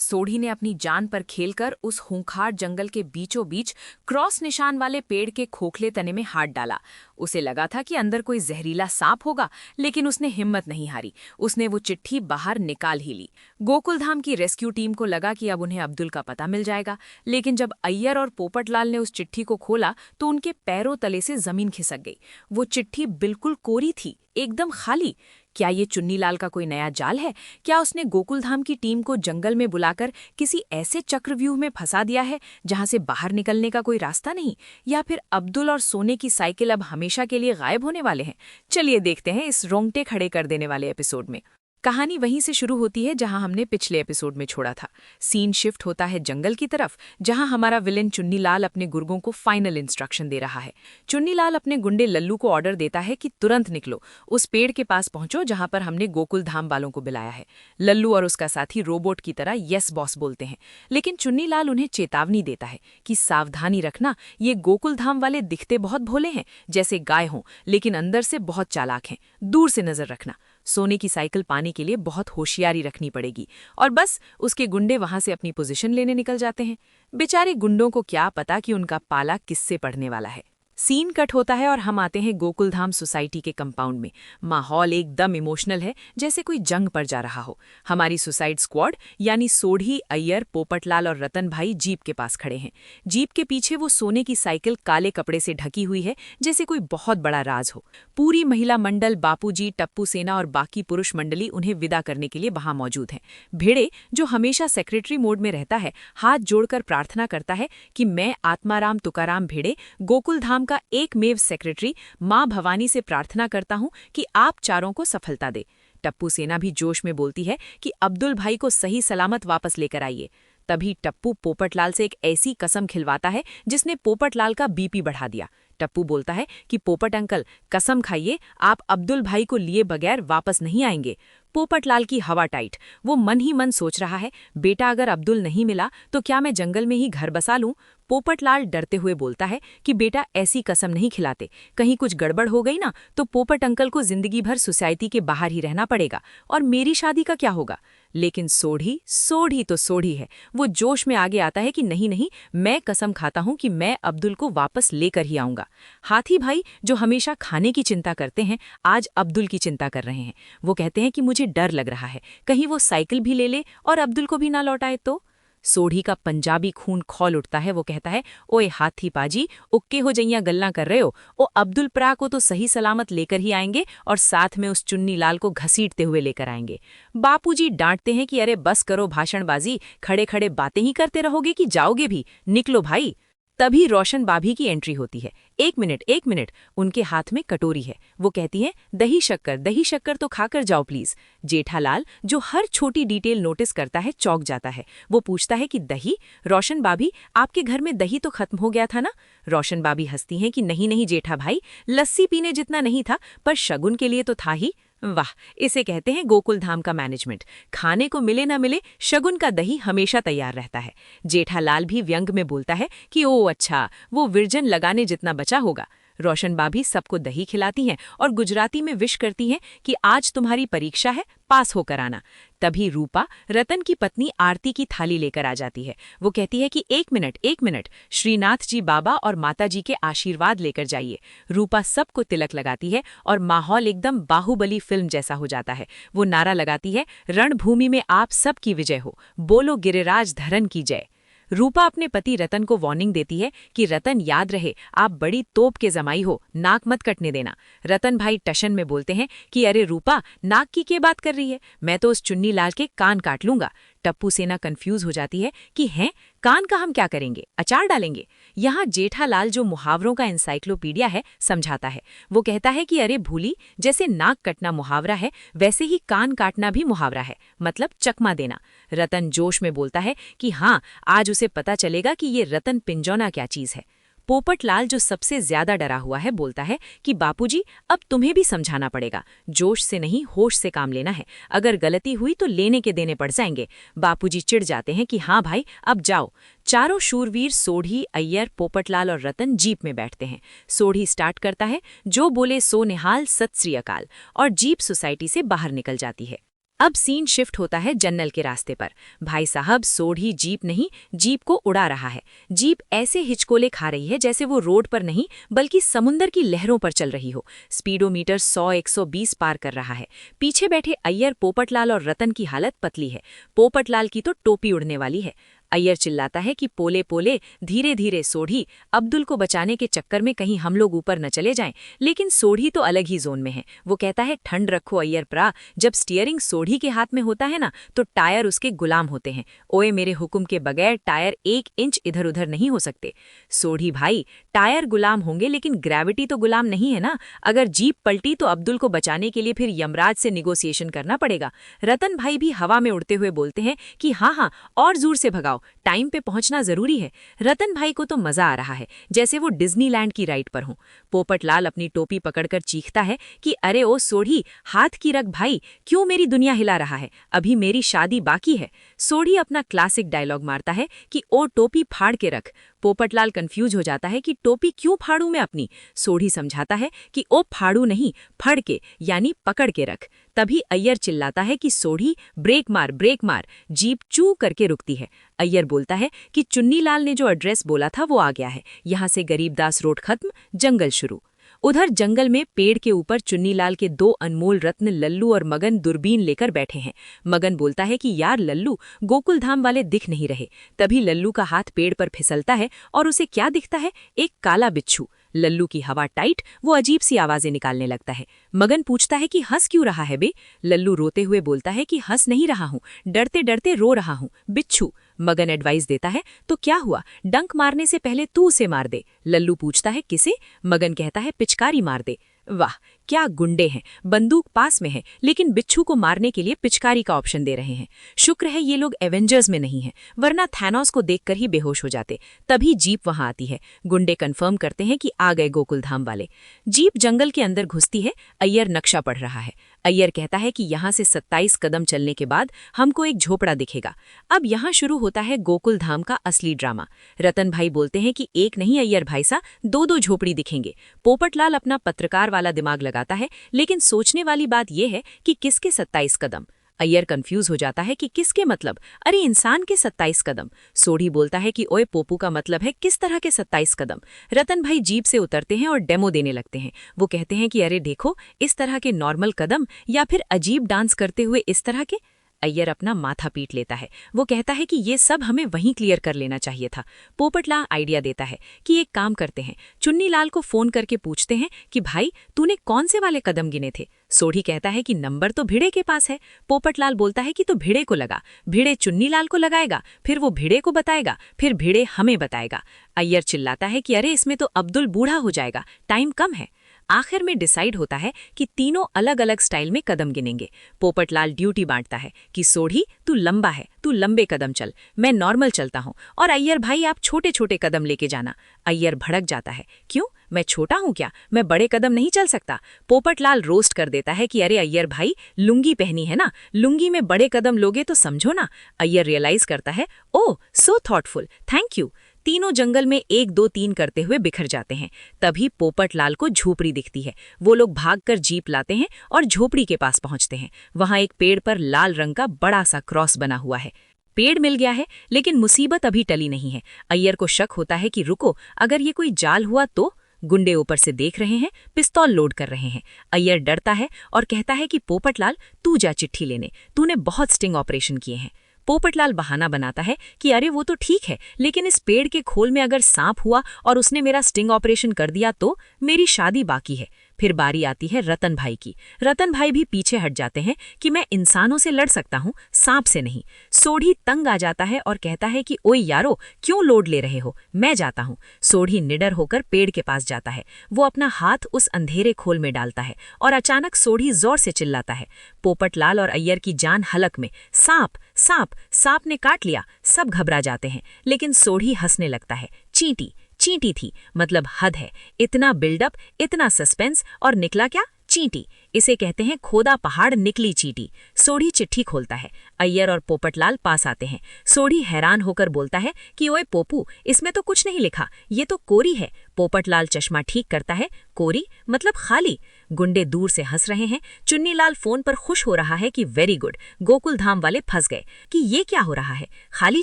सोढ़ी ने अपनी जान पर खेलकर उस खूंखार जंगल के बीचों बीच क्रॉस निशान वाले पेड़ के खोखले तने में हाथ डाला। उसे लगा था कि अंदर कोई जहरीला सांप होगा, लेकिन उसने हिम्मत नहीं हारी। उसने वो चिट्ठी बाहर निकाल ही ली। गोकुलधाम की रेस्क्यू टीम को लगा कि अब उन्हें अब्दुल का पता मिल जाएगा, लेकिन जब अय्यर और पोपटलाल ने उस चिट्ठी को खोला तो उनके पैरों तले से जमीन खिसक गई। वो चिट्ठी बिल्कुल कोरी थी, एकदम खाली। क्या ये चुन्नीलाल का कोई नया जाल है? क्या उसने गोकुलधाम की टीम को जंगल में बुलाकर किसी ऐसे चक्रव्यूह में फंसा दिया है जहां से बाहर निकलने का कोई रास्ता नहीं? या फिर अब्दुल और सोने की साइकिल अब हमेशा के लिए गायब होने वाले हैं? चलिए देखते हैं इस रोंगटे खड़े कर देने वाले एपिसोड में। कहानी वहीं से शुरू होती है जहां हमने पिछले एपिसोड में छोड़ा था। सीन शिफ्ट होता है जंगल की तरफ, जहां हमारा विलेन चुन्नीलाल अपने गुर्गों को फाइनल इंस्ट्रक्शन दे रहा है। चुन्नीलाल अपने गुंडे लल्लू को ऑर्डर देता है कि तुरंत निकलो, उस पेड़ के पास पहुंचो जहां पर हमने गोकुलधाम वालों को बुलाया है। लल्लू और उसका साथी रोबोट की तरह यस बॉस बोलते हैं, लेकिन चुन्नीलाल उन्हें चेतावनी देता है कि सावधानी रखना, ये गोकुलधाम वाले दिखते बहुत भोले हैं, जैसे गाय हों, लेकिन अंदर से बहुत चालाक हैं। दूर से नजर रखना। सोने की साइकिल पाने के लिए बहुत होशियारी रखनी पड़ेगी। और बस उसके गुंडे वहां से अपनी पोजीशन लेने निकल जाते हैं। बेचारे गुंडों को क्या पता कि उनका पाला किससे पड़ने वाला है। सीन कट होता है और हम आते हैं गोकुलधाम सोसाइटी के कंपाउंड में। माहौल एकदम इमोशनल है, जैसे कोई जंग पर जा रहा हो। हमारी सुसाइड स्क्वाड यानी सोढ़ी, अय्यर, पोपटलाल और रतन भाई जीप के पास खड़े हैं। जीप के पीछे वो सोने की साइकिल काले कपड़े से ढकी हुई है, जैसे कोई बहुत बड़ा राज हो। पूरी महिला मंडल, बापूजी, टप्पू सेना और बाकी पुरुष मंडली उन्हें विदा करने के लिए वहां मौजूद हैं। भिड़े, जो हमेशा सेक्रेटरी मोड में रहता है, हाथ जोड़कर प्रार्थना करता है कि मैं आत्माराम तुकाराम भिड़े, गोकुलधाम का एकमेव सेक्रेटरी, मां भवानी से प्रार्थना करता हूं कि आप चारों को सफलता दे। टप्पू सेना भी जोश में बोलती है कि अब्दुल भाई को सही सलामत वापस लेकर आइए। तभी टप्पू पोपटलाल से एक ऐसी कसम खिलवाता है जिसने पोपटलाल का बीपी बढ़ा दिया। टप्पू बोलता है कि पोपट अंकल, कसम खाइए, आप अब्दुल भाई को लिए बगैर वापस नहीं आएंगे। पोपटलाल की हवा टाइट। वो मन ही मन सोच रहा है, बेटा अगर अब्दुल नहीं मिला तो क्या मैं जंगल में ही घर बसा लूं? पोपटलाल डरते हुए बोलता है कि बेटा ऐसी कसम नहीं खिलाते, कहीं कुछ गड़बड़ हो गई ना तो पोपट अंकल को जिंदगी भर सोसाइटी के बाहर ही रहना पड़ेगा, और मेरी शादी का क्या होगा? लेकिन सोढ़ी तो सोढ़ी है। वो जोश में आगे आता है कि नहीं नहीं, मैं कसम खाता हूं कि मैं अब्दुल को वापस लेकर ही आऊंगा। हाथी भाई, जो हमेशा खाने की चिंता करते हैं, आज अब्दुल की चिंता कर रहे हैं। वो कहते हैं कि मुझे डर लग रहा है, कहीं वो साइकिल भी ले ले और अब्दुल को भी ना लौटाए तो। सोढ़ी का पंजाबी खून खौल उठता है। वो कहता है, ओए हाथी पाजी, उक्के हो जइया गल्ला कर रहे हो। ओ अब्दुल प्रा को तो सही सलामत लेकर ही आएंगे और साथ में उस चुन्नीलाल को घसीटते हुए लेकर आएंगे। बापूजी डांटते हैं कि अरे बस करो भाषणबाजी, खड़े खड़े बातें ही करते रहोगे कि जाओगे भी, निकलो भाई। तभी रोशन भाभी की एंट्री होती है। एक मिनट, उनके हाथ में कटोरी है। वो कहती है, दही शक्कर तो खाकर जाओ प्लीज। जेठालाल, जो हर छोटी डिटेल नोटिस करता है, चौंक जाता है। वो पूछता है कि दही? रोशन भाभी, आपके घर में दही तो खत्म हो गया था ना? रोशन भाभी हंसती हैं कि नहीं जेठा भाई, लस्सी पीने जितना नहीं था, पर शगुन के लिए तो था ही। वाह, इसे कहते हैं गोकुलधाम का मैनेजमेंट। खाने को मिले न मिले, शगुन का दही हमेशा तैयार रहता है। जेठालाल भी व्यंग में बोलता है कि ओ अच्छा, वो विरजन लगाने जितना बचा होगा। रोशन भाभी सबको दही खिलाती हैं और गुजराती में विश करती हैं कि आज तुम्हारी परीक्षा है, पास होकर आना। तभी रूपा, रतन की पत्नी, आरती की थाली लेकर आ जाती है। वो कहती है कि एक मिनट, श्रीनाथ जी बाबा और माता जी के आशीर्वाद लेकर जाइए। रूपा सबको तिलक लगाती है और माहौल एकदम बाहुबली फिल्म जैसा हो जाता है। वो नारा लगाती है, रणभूमि में आप सबकी विजय हो, बोलो गिरिराज धरन की जय। रूपा अपने पति रतन को वार्निंग देती है कि रतन, याद रहे, आप बड़ी तोप के जमाई हो, नाक मत कटने देना। रतन भाई टशन में बोलते हैं कि अरे रूपा, नाक की क्या बात कर रही है, मैं तो उस चुन्नीलाल के कान काट लूंगा। टप्पू सेना कंफ्यूज हो जाती है कि हैं, कान का हम क्या करेंगे, अचार डालेंगे? यहाँ जेठालाल, जो मुहावरों का एनसाइक्लोपीडिया है, समझाता है। वो कहता है कि अरे भूली, जैसे नाक कटना मुहावरा है, वैसे ही कान काटना भी मुहावरा है, मतलब चकमा देना। रतन जोश में बोलता है कि हाँ, आज उसे पता चलेगा कि ये रतन पिंजौना क्या चीज है। पोपटलाल, जो सबसे ज्यादा डरा हुआ है, बोलता है कि बापूजी, अब तुम्हें भी समझाना पड़ेगा। जोश से नहीं, होश से काम लेना है। अगर गलती हुई तो लेने के देने पड़ जाएंगे। बापूजी चिढ़ जाते हैं कि हाँ भाई, अब जाओ। चारों शूरवीर सोढ़ी, अय्यर, पोपटलाल और रतन जीप में बैठते हैं। सोढ़ी स्टार्ट करता है, जो बोले सो निहाल, सत श्री अकाल, और जीप सोसाइटी से बाहर निकल जाती है। अब सीन शिफ्ट होता है जन्नल के रास्ते पर। भाई साहब, सोढ़ी जीप नहीं, जीप को उड़ा रहा है। जीप ऐसे हिचकोले खा रही है जैसे वो रोड पर नहीं बल्कि समुंदर की लहरों पर चल रही हो। स्पीडोमीटर 100-120 पार कर रहा है। पीछे बैठे अय्यर, पोपटलाल और रतन की हालत पतली है। पोपटलाल की तो टोपी उड़ने वाली है। अय्यर चिल्लाता है कि पोले पोले, धीरे धीरे सोढ़ी, अब्दुल को बचाने के चक्कर में कहीं हम लोग ऊपर न चले जाएं। लेकिन सोढ़ी तो अलग ही जोन में है। वो कहता है, ठंड रखो अय्यर प्रा, जब स्टीयरिंग सोढ़ी के हाथ में होता है ना तो टायर उसके गुलाम होते हैं। ओए, मेरे हुक्म के बगैर टायर 1 इंच इधर उधर नहीं हो सकते। सोढ़ी भाई, टायर गुलाम होंगे लेकिन ग्रेविटी तो गुलाम नहीं है ना। अगर जीप पलटी तो अब्दुल को बचाने के लिए फिर यमराज से निगोसिएशन करना पड़ेगा। रतन भाई भी हवा में उड़ते हुए बोलते हैं कि हाँ हाँ, और जोर से भगाओ, टाइम पे पहुंचना जरूरी है। रतन भाई को तो मजा आ रहा है, जैसे वो डिज्नीलैंड की राइड पर हों। पोपटलाल अपनी टोपी पकड़कर चीखता है कि अरे ओ सोढ़ी, हाथ की रख भाई, क्यों मेरी दुनिया हिला रहा है, अभी मेरी शादी बाकी है। सोढ़ी अपना क्लासिक डायलॉग मारता है कि ओ टोपी फाड़ के रख। पोपटलाल कंफ्यूज हो जाता है कि टोपी क्यों फाड़ूं मैं अपनी। सोढ़ी समझाता है कि ओ फाड़ू नहीं, फड़ के यानी पकड़ के रख। तभी अय्यर चिल्लाता है कि सोढ़ी, ब्रेक मार ब्रेक मार। जीप चू करके रुकती है। अय्यर बोलता है कि चुन्नीलाल ने जो एड्रेस बोला था वो आ गया है, यहाँ से गरीबदास रोड खत्म, जंगल शुरू। उधर जंगल में पेड़ के ऊपर चुन्नीलाल के 2 अनमोल रत्न लल्लू और मगन दूरबीन लेकर बैठे हैं। मगन बोलता है कि यार लल्लू, गोकुल धाम वाले दिख नहीं रहे। तभी लल्लू का हाथ पेड़ पर फिसलता है और उसे क्या दिखता है, एक काला बिच्छू। लल्लू की हवा टाइट, वो अजीब सी आवाजें निकालने लगता है। मगन पूछता है कि हंस क्यों रहा है बे। लल्लू रोते हुए बोलता है कि हंस नहीं रहा हूँ, डरते डरते रो रहा हूँ, बिच्छू। मगन एडवाइस देता है, तो क्या हुआ, डंक मारने से पहले तू उसे मार दे। लल्लू पूछता है किसे। मगन कहता है पिचकारी मार दे। वाह, क्या गुंडे हैं, बंदूक पास में है लेकिन बिच्छू को मारने के लिए पिचकारी का ऑप्शन दे रहे हैं। शुक्र है ये लोग एवेंजर्स में नहीं हैं, वरना थैनोस को देखकर ही बेहोश हो जाते। तभी जीप वहां आती है। गुंडे कंफर्म करते हैं कि आ गए गोकुल धाम वाले। जीप जंगल के अंदर घुसती है। अय्यर नक्शा पढ़ रहा है। अय्यर कहता है कि यहाँ से 27 कदम चलने के बाद हमको एक झोपड़ा दिखेगा। अब यहाँ शुरू होता है गोकुल धाम का असली ड्रामा। रतन भाई बोलते हैं कि एक नहीं अय्यर भाई सा, 2-2 झोपड़ी दिखेंगे। पोपटलाल अपना पत्रकार वाला दिमाग लगाता है, लेकिन सोचने वाली बात यह है कि किसके 27 कदम। अय्यर कंफ्यूज हो जाता है कि किसके मतलब, अरे इंसान के 27 कदम। सोढ़ी बोलता है कि ओए पोपू का मतलब है किस तरह के 27 कदम। रतन भाई जीप से उतरते हैं और डेमो देने लगते हैं। वो कहते हैं कि अरे देखो, इस तरह के नॉर्मल कदम या फिर अजीब डांस करते हुए इस तरह के। अय्यर अपना माथा पीट लेता है। वो कहता है कि ये सब हमें वहीं क्लियर कर लेना चाहिए था। पोपटलाल आइडिया देता है कि एक काम करते हैं, चुन्नीलाल को फोन करके पूछते हैं कि भाई तूने कौन से वाले कदम गिने थे। सोढ़ी कहता है कि नंबर तो भिड़े के पास है। पोपटलाल बोलता है कि तो भिड़े को लगा, भिड़े चुन्नीलाल को लगाएगा, फिर वो भिड़े को बताएगा, फिर भिड़े हमें बताएगा। अय्यर चिल्लाता है कि अरे इसमें तो अब्दुल बूढ़ा हो जाएगा, टाइम कम है। आखिर में डिसाइड होता है कि तीनों अलग अलग स्टाइल में कदम गिनेंगे। पोपटलाल ड्यूटी बांटता है कि सोढ़ी तू लंबा है, तू लंबे कदम चल, मैं नॉर्मल चलता हूँ, और अय्यर भाई आप छोटे छोटे कदम लेके जाना। अय्यर भड़क जाता है, क्यों, मैं छोटा हूँ क्या, मैं बड़े कदम नहीं चल सकता। पोपटलाल रोस्ट कर देता है कि अरे अय्यर भाई, लुंगी पहनी है ना, लुंगी में बड़े कदम लोगे तो समझो ना। अय्यर रियलाइज करता है, ओह सो थॉटफुल, थैंक यू। तीनों जंगल में 1 2 3 करते हुए बिखर जाते हैं। तभी पोपटलाल को झोपड़ी दिखती है। वो लोग भागकर जीप लाते हैं और झोपड़ी के पास पहुंचते हैं। वहां एक पेड़ पर लाल रंग का बड़ा सा क्रॉस बना हुआ है। पेड़ मिल गया है, लेकिन मुसीबत अभी टली नहीं है। अय्यर को शक होता है कि रुको, अगर ये कोई जाल हुआ तो। गुंडे ऊपर से देख रहे हैं, पिस्तौल लोड कर रहे हैं। अय्यर डरता है और कहता है कि पोपटलाल तू जा चिट्ठी लेने, तूने बहुत स्टिंग ऑपरेशन किए हैं। पोपटलाल बहाना बनाता है कि अरे वो तो ठीक है, लेकिन इस पेड़ के खोल में अगर सांप हुआ और उसने मेरा स्टिंग ऑपरेशन कर दिया तो मेरी शादी बाकी है। फिर बारी आती है रतन भाई की। रतन भाई भी पीछे हट जाते हैं कि मैं इंसानों से लड़ सकता हूँ, सांप से नहीं। सोढ़ी तंग आ जाता है और कहता है कि ओए यारो, क्यों लोड ले रहे हो, मैं जाता हूँ। सोढ़ी निडर होकर पेड़ के पास जाता है। वो अपना हाथ उस अंधेरे खोल में डालता है और अचानक सोढ़ी जोर से चिल्लाता है। पोपटलाल और अय्यर की जान हलक में। सांप सांप, सांप ने काट लिया। सब घबरा जाते हैं, लेकिन सोढ़ी हंसने लगता है। चींटी चींटी थी, मतलब हद है, इतना बिल्डअप, इतना सस्पेंस, और निकला क्या, चींटी। इसे कहते हैं खोदा पहाड़ निकली चींटी। सोढ़ी चिट्ठी खोलता है। अय्यर और पोपटलाल पास आते हैं। सोढ़ी हैरान होकर बोलता है कि ओए पोपू, इसमें तो कुछ नहीं लिखा, ये तो कोरी है। पोपटलाल चश्मा ठीक करता है, कोरी मतलब खाली। गुंडे दूर से हंस रहे हैं। चुन्नीलाल फोन पर खुश हो रहा है कि वेरी गुड, गोकुल धाम वाले फंस गए। कि ये क्या हो रहा है? खाली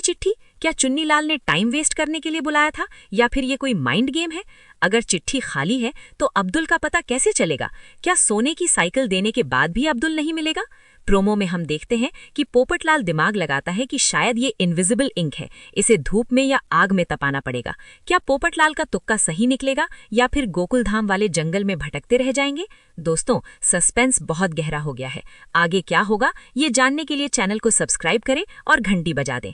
चिट्ठी? क्या चुन्नीलाल ने टाइम वेस्ट करने के लिए बुलाया था, या फिर ये कोई माइंड गेम है? अगर चिट्ठी खाली है तो अब्दुल का पता कैसे चलेगा? क्या सोने की साइकिल देने के बाद भी अब्दुल नहीं मिलेगा? प्रोमो में हम देखते हैं कि पोपटलाल दिमाग लगाता है कि शायद ये इनविजिबल इंक है, इसे धूप में या आग में तपाना पड़ेगा। क्या पोपटलाल का तुक्का सही निकलेगा, या फिर गोकुलधाम वाले जंगल में भटकते रह जाएंगे? दोस्तों, सस्पेंस बहुत गहरा हो गया है। आगे क्या होगा ये जानने के लिए चैनल को सब्सक्राइब करें और घंटी बजा दें।